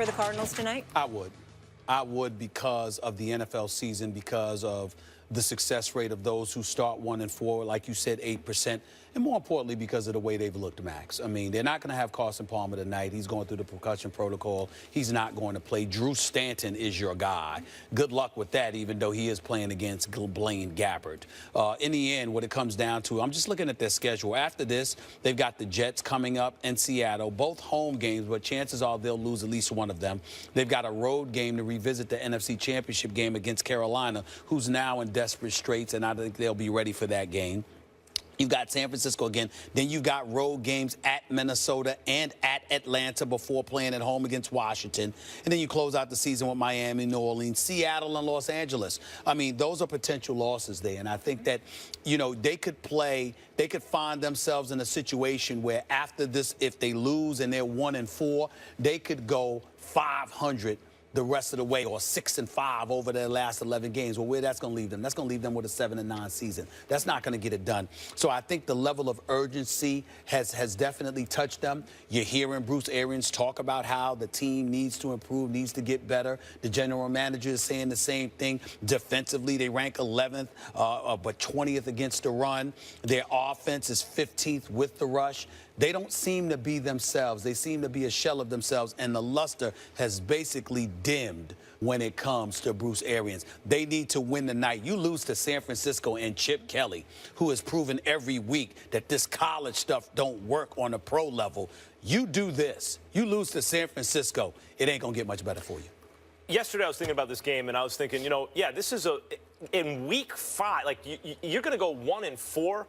for the Cardinals tonight? I would. I would because of the NFL season, because of the success rate of those who start 1-4, like you said, 8%, and more importantly, because of the way they've looked, Max. I mean, they're not going to have Carson Palmer tonight. He's going through the concussion protocol. He's not going to play. Drew Stanton is your guy. Good luck with that, even though he is playing against Blaine Gabbert. In the end, what it comes down to, I'm just looking at their schedule. After this, they've got the Jets coming up in Seattle, both home games, but chances are they'll lose at least one of them. They've got a road game to revisit the NFC Championship game against Carolina, who's now in desperate straits, and I think they'll be ready for that game. You've got San Francisco again. Then you've got road games at Minnesota and at Atlanta before playing at home against Washington. And then you close out the season with Miami, New Orleans, Seattle, and Los Angeles. I mean, those are potential losses there. And I think that, you know, they could find themselves in a situation where after this, if they lose and they're 1-4, they could go 500 the rest of the way, or 6-5 over their last 11 games. Well, where that's going to leave them? That's going to leave them with a 7-9 season. That's not going to get it done. So I think the level of urgency has definitely touched them. You're hearing Bruce Arians talk about how the team needs to improve, needs to get better. The general manager is saying the same thing. Defensively, they rank 11th, but 20th against the run. Their offense is 15th with the rush. They don't seem to be themselves. They seem to be a shell of themselves, and the luster has basically dimmed when it comes to Bruce Arians. They need to win tonight. You lose to San Francisco and Chip Kelly, who has proven every week that this college stuff don't work on a pro level. You do this. You lose to San Francisco, it ain't going to get much better for you. Yesterday I was thinking about this game, and I was thinking, you know, yeah, this is in week 5, like you're going to go 1-4.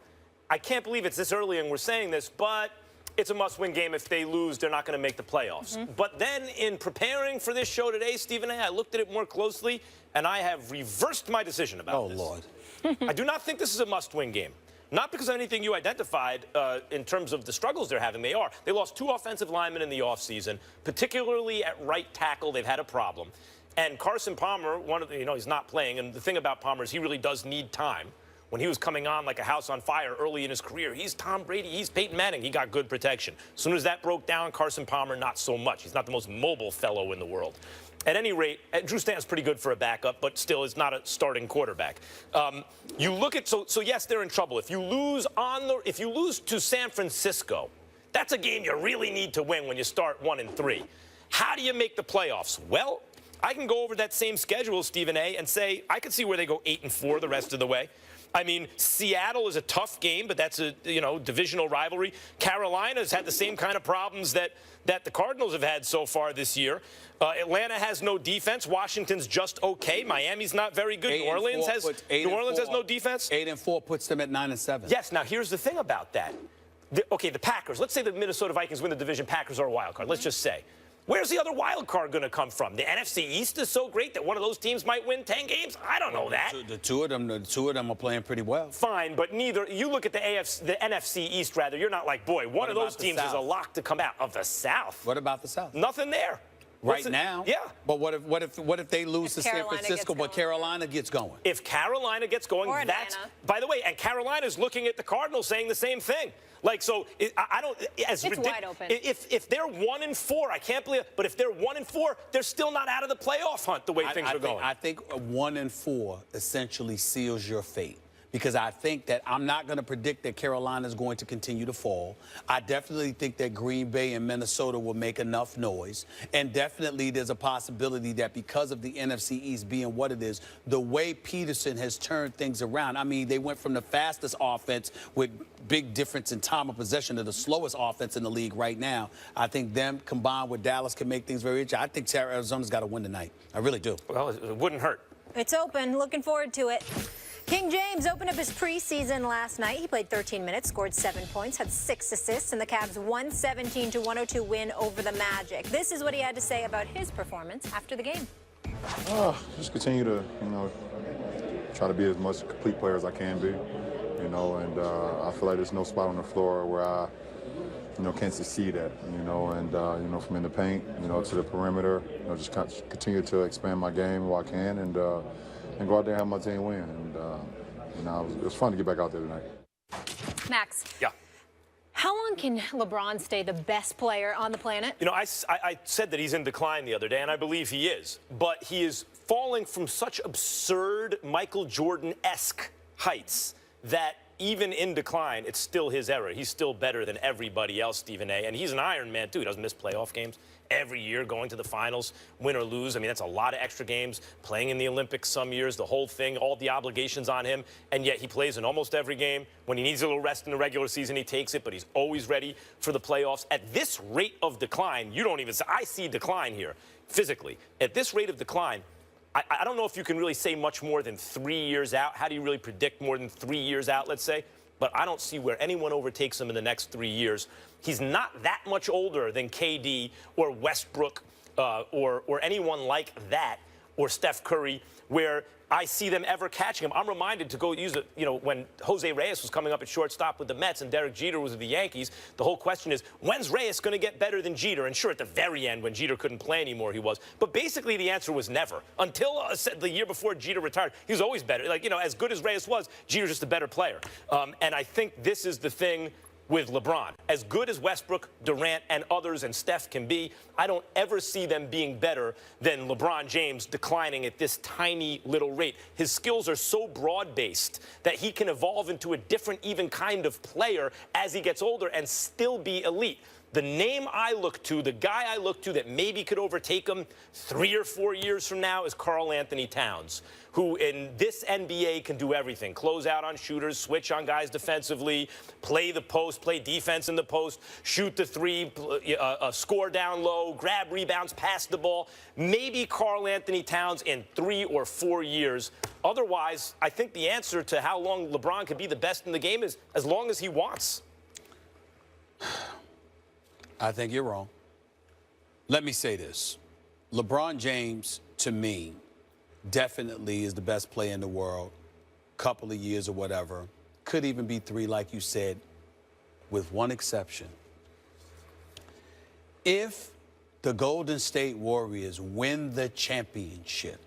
I can't believe it's this early and we're saying this, but it's a must-win game. If they lose, they're not going to make the playoffs. But then in preparing for this show today, Stephen A., I looked at it more closely, and I have reversed my decision about this. Oh, Lord. I do not think this is a must-win game. Not because of anything you identified in terms of the struggles they're having. They are. They lost 2 offensive linemen in the offseason, particularly at right tackle. They've had a problem. And Carson Palmer, he's not playing. And the thing about Palmer is he really does need time. When he was coming on like a house on fire early in his career, he's Tom Brady, he's Peyton Manning. He got good protection. As soon as that broke down, Carson Palmer, not so much. He's not the most mobile fellow in the world. At any rate, Drew Stanton's pretty good for a backup, but still is not a starting quarterback. You look at so yes, they're in trouble. If you lose to San Francisco, that's a game you really need to win when you start 1-3. How do you make the playoffs? Well, I can go over that same schedule, Stephen A., and say I could see where they go 8-4 the rest of the way. I mean, Seattle is a tough game, but that's a divisional rivalry. Carolina's had the same kind of problems that the Cardinals have had so far this year. Atlanta has no defense. Washington's just okay. Miami's not very good. New Orleans has no defense. 8-4 puts them at 9-7. Yes. Now here's the thing about that. The Packers. Let's say the Minnesota Vikings win the division. Packers are a wild card. Let's just say. Where's the other wild card going to come from? The NFC East is so great that one of those teams might win 10 games? I don't know that. The two of them are playing pretty well. Fine, but neither. You look at the NFC East, rather. You're not like, boy, one of those teams is a lock to come out of the South. What about the South? Nothing there. Right now? Yeah. But what if they lose to San Francisco, but Carolina gets going? If Carolina gets going, that's, by the way, and Carolina's looking at the Cardinals saying the same thing. Like, so I don't, it's wide open. If they're 1-4, I can't believe it, but if they're 1-4, they're still not out of the playoff hunt the way things are going. I think 1-4 essentially seals your fate. Because I think that I'm not going to predict that Carolina is going to continue to fall. I definitely think that Green Bay and Minnesota will make enough noise. And definitely there's a possibility that because of the NFC East being what it is, the way Peterson has turned things around. I mean, they went from the fastest offense with big difference in time of possession to the slowest offense in the league right now. I think them combined with Dallas can make things very interesting. I think Arizona's got to win tonight. I really do. Well, it wouldn't hurt. It's open. Looking forward to it. King James opened up his preseason last night. He played 13 minutes, scored 7 points, had 6 assists, and the Cavs' 117-102 win over the Magic. This is what he had to say about his performance after the game. Just continue to, try to be as much a complete player as I can be, and I feel like there's no spot on the floor where I, can't succeed at, from in the paint, to the perimeter, just continue to expand my game while I can and go out there and have my team win. And, it was fun to get back out there tonight. Max. Yeah. How long can LeBron stay the best player on the planet? You know, I said that he's in decline the other day, and I believe he is. But he is falling from such absurd Michael Jordan-esque heights that even in decline, it's still his era. He's still better than everybody else, Stephen A. And he's an Iron Man, too. He doesn't miss playoff games every year, going to the finals, win or lose. I mean, that's a lot of extra games, playing in the Olympics some years, the whole thing, all the obligations on him. And yet he plays in almost every game. When he needs a little rest in the regular season, he takes it, but he's always ready for the playoffs. At this rate of decline, you don't even say, I see decline here physically. At this rate of decline, I don't know if you can really say much more than 3 years out. How do you really predict more than 3 years out, let's say? But I don't see where anyone overtakes him in the next 3 years. He's not that much older than KD or Westbrook or anyone like that, or Steph Curry, where I see them ever catching him. I'm reminded to go use it, you know, when Jose Reyes was coming up at shortstop with the Mets and Derek Jeter was with the Yankees. The whole question is, when's Reyes going to get better than Jeter? And sure, at the very end, when Jeter couldn't play anymore, he was. But basically, the answer was never. Until the year before Jeter retired, he was always better. Like, you know, as good as Reyes was, Jeter's just a better player. And I think this is the thing with LeBron. As good as Westbrook, Durant, and others and Steph can be, I don't ever see them being better than LeBron James declining at this tiny little rate. His skills are so broad-based that he can evolve into a different even kind of player as he gets older and still be elite. The name I look to, the guy I look to that maybe could overtake him 3 or 4 years from now is Karl Anthony Towns, who in this NBA can do everything. Close out on shooters, switch on guys defensively, play the post, play defense in the post, shoot the three, score down low, grab rebounds, pass the ball. Maybe Karl Anthony Towns in 3 or 4 years. Otherwise, I think the answer to how long LeBron could be the best in the game is as long as he wants. I think you're wrong. Let me say this. LeBron James, to me, definitely is the best player in the world. Couple of years or whatever. Could even be 3, like you said, with one exception. If the Golden State Warriors win the championship,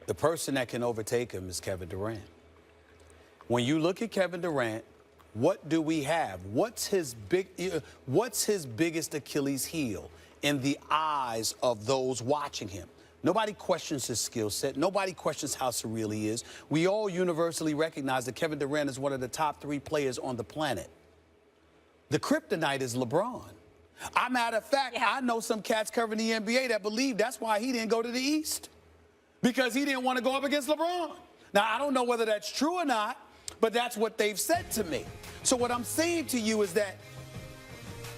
the person that can overtake him is Kevin Durant. When you look at Kevin Durant, what do we have? What's his biggest Achilles heel in the eyes of those watching him? Nobody questions his skill set. Nobody questions how surreal he is. We all universally recognize that Kevin Durant is one of the top 3 players on the planet. The kryptonite is LeBron. Matter of fact, I know some cats covering the NBA that believe that's why he didn't go to the East, because he didn't want to go up against LeBron. Now, I don't know whether that's true or not, but that's what they've said to me. So what I'm saying to you is that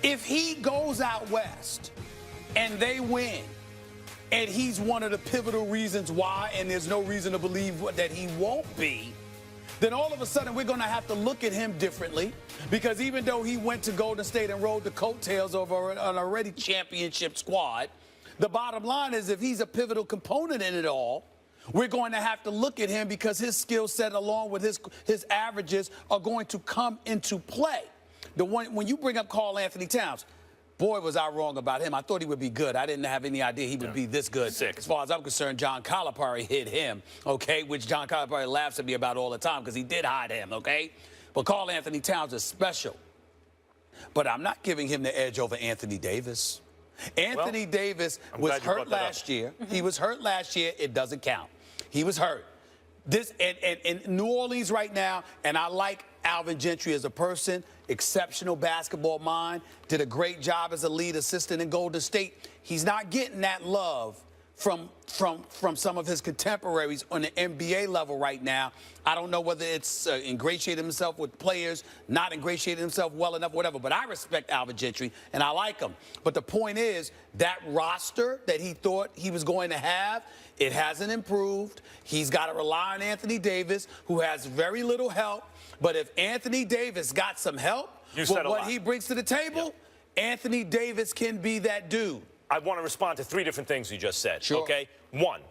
if he goes out west and they win, and he's one of the pivotal reasons why, and there's no reason to believe that he won't be, then all of a sudden we're going to have to look at him differently, because even though he went to Golden State and rode the coattails of an already championship squad, the bottom line is if he's a pivotal component in it all, we're going to have to look at him because his skill set along with his averages are going to come into play. When you bring up Karl Anthony Towns, boy, was I wrong about him. I thought he would be good. I didn't have any idea he would be this good. Sick. As far as I'm concerned, John Calipari hit him, okay, which John Calipari laughs at me about all the time because he did hide him, okay? But Karl Anthony Towns is special. But I'm not giving him the edge over Anthony Davis. Anthony Davis was hurt last year. He was hurt last year. It doesn't count. He was hurt. This in New Orleans right now, and I like Alvin Gentry as a person, exceptional basketball mind, did a great job as a lead assistant in Golden State. He's not getting that love from some of his contemporaries on the NBA level right now. I don't know whether it's ingratiating himself with players, not ingratiating himself well enough, whatever. But I respect Alvin Gentry, and I like him. But the point is, that roster that he thought he was going to have, it hasn't improved. He's got to rely on Anthony Davis, who has very little help. But if Anthony Davis got some help with what he brings to the table, Anthony Davis can be that dude. I want to respond to 3 different things you just said. Sure. Okay. 1,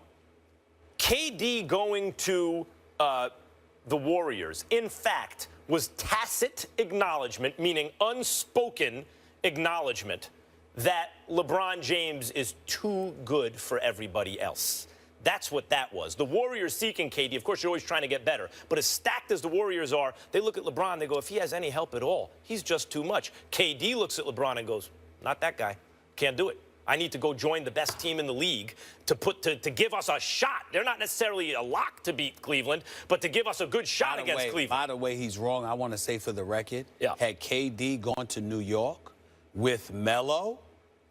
KD going to the Warriors, in fact, was tacit acknowledgement, meaning unspoken acknowledgement, that LeBron James is too good for everybody else. That's what that was. The Warriors seeking KD. Of course, you're always trying to get better. But as stacked as the Warriors are, they look at LeBron, they go, if he has any help at all, he's just too much. KD looks at LeBron and goes, not that guy. Can't do it. I need to go join the best team in the league to give us a shot. They're not necessarily a lock to beat Cleveland, but to give us a good shot against Cleveland. By the way, he's wrong. I want to say for the record, yeah. Had KD gone to New York with Melo,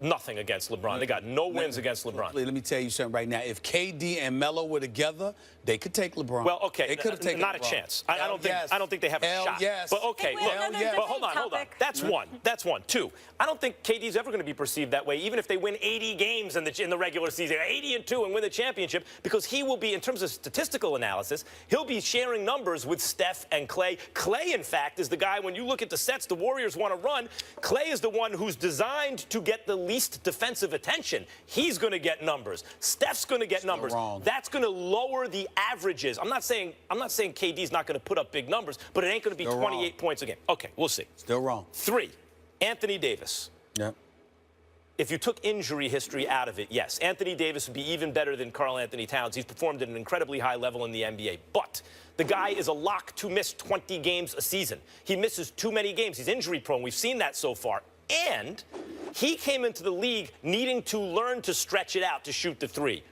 nothing against LeBron. They got no wins against LeBron. Let me tell you something right now. If KD and Melo were together, they could take LeBron. Well, okay, they could have taken not LeBron. a chance. I don't think they have a shot. Yes. But okay, hey, wait, look, but hold on. That's one. That's one. Two, I don't think KD's ever going to be perceived that way, even if they win 80 games in the regular season, 80-2, and win the championship, because he will be, in terms of statistical analysis, he'll be sharing numbers with Steph and Clay. Clay, in fact, is the guy, when you look at the sets the Warriors want to run, Clay is the one who's designed to get the least defensive attention. He's going to get numbers. Steph's going to get numbers. Wrong. That's going to lower the averages. I'm not saying KD's not going to put up big numbers, but it ain't going to be 28 points a game. Okay, we'll see. Still wrong. 3, Anthony Davis. Yep. If you took injury history out of it, yes, Anthony Davis would be even better than Karl Anthony Towns. He's performed at an incredibly high level in the NBA. But the guy is a lock to miss 20 games a season. He misses too many games. He's injury prone. We've seen that so far. And he came into the league needing to learn to stretch it out to shoot the 3.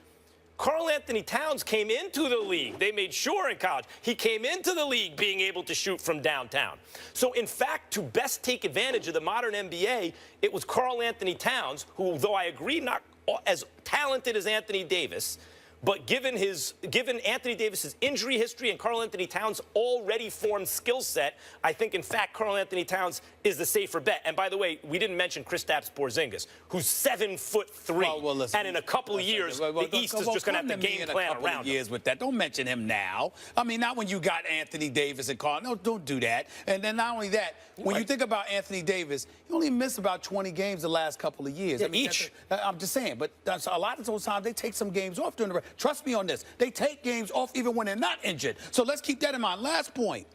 Karl Anthony Towns came into the league. They made sure in college. He came into the league being able to shoot from downtown. So, in fact, to best take advantage of the modern NBA, it was Karl Anthony Towns, who, though I agree not as talented as Anthony Davis, but given Anthony Davis's injury history and Karl Anthony Towns' already formed skill set, I think, in fact, Karl Anthony Towns is the safer bet. And by the way, we didn't mention Kristaps Porzingis, who's 7'3". Well, listen, and in a couple of years, the East is just going to have the game plan around him. With that. Don't mention him now. I mean, not when you got Anthony Davis and Karl. No, don't do that. And then not only that, when you think about Anthony Davis, he only missed about 20 games the last couple of years. Yeah, I mean, each. I'm just saying, but a lot of those times they take some games off during the. Trust me on this. They take games off even when they're not injured. So let's keep that in mind. Last point.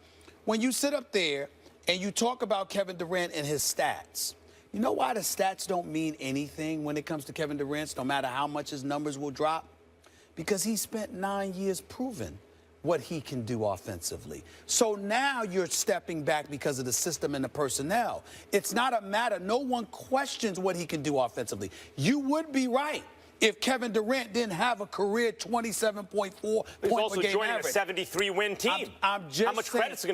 When you sit up there and you talk about Kevin Durant and his stats, you know why the stats don't mean anything when it comes to Kevin Durant, no matter how much his numbers will drop? Because he spent 9 years proving what he can do offensively. So now you're stepping back because of the system and the personnel. It's not a matter. No one questions what he can do offensively. You would be right if Kevin Durant didn't have a career 27.4 point per game average. He's also joining a 73-win team. I'm just How much credit's going to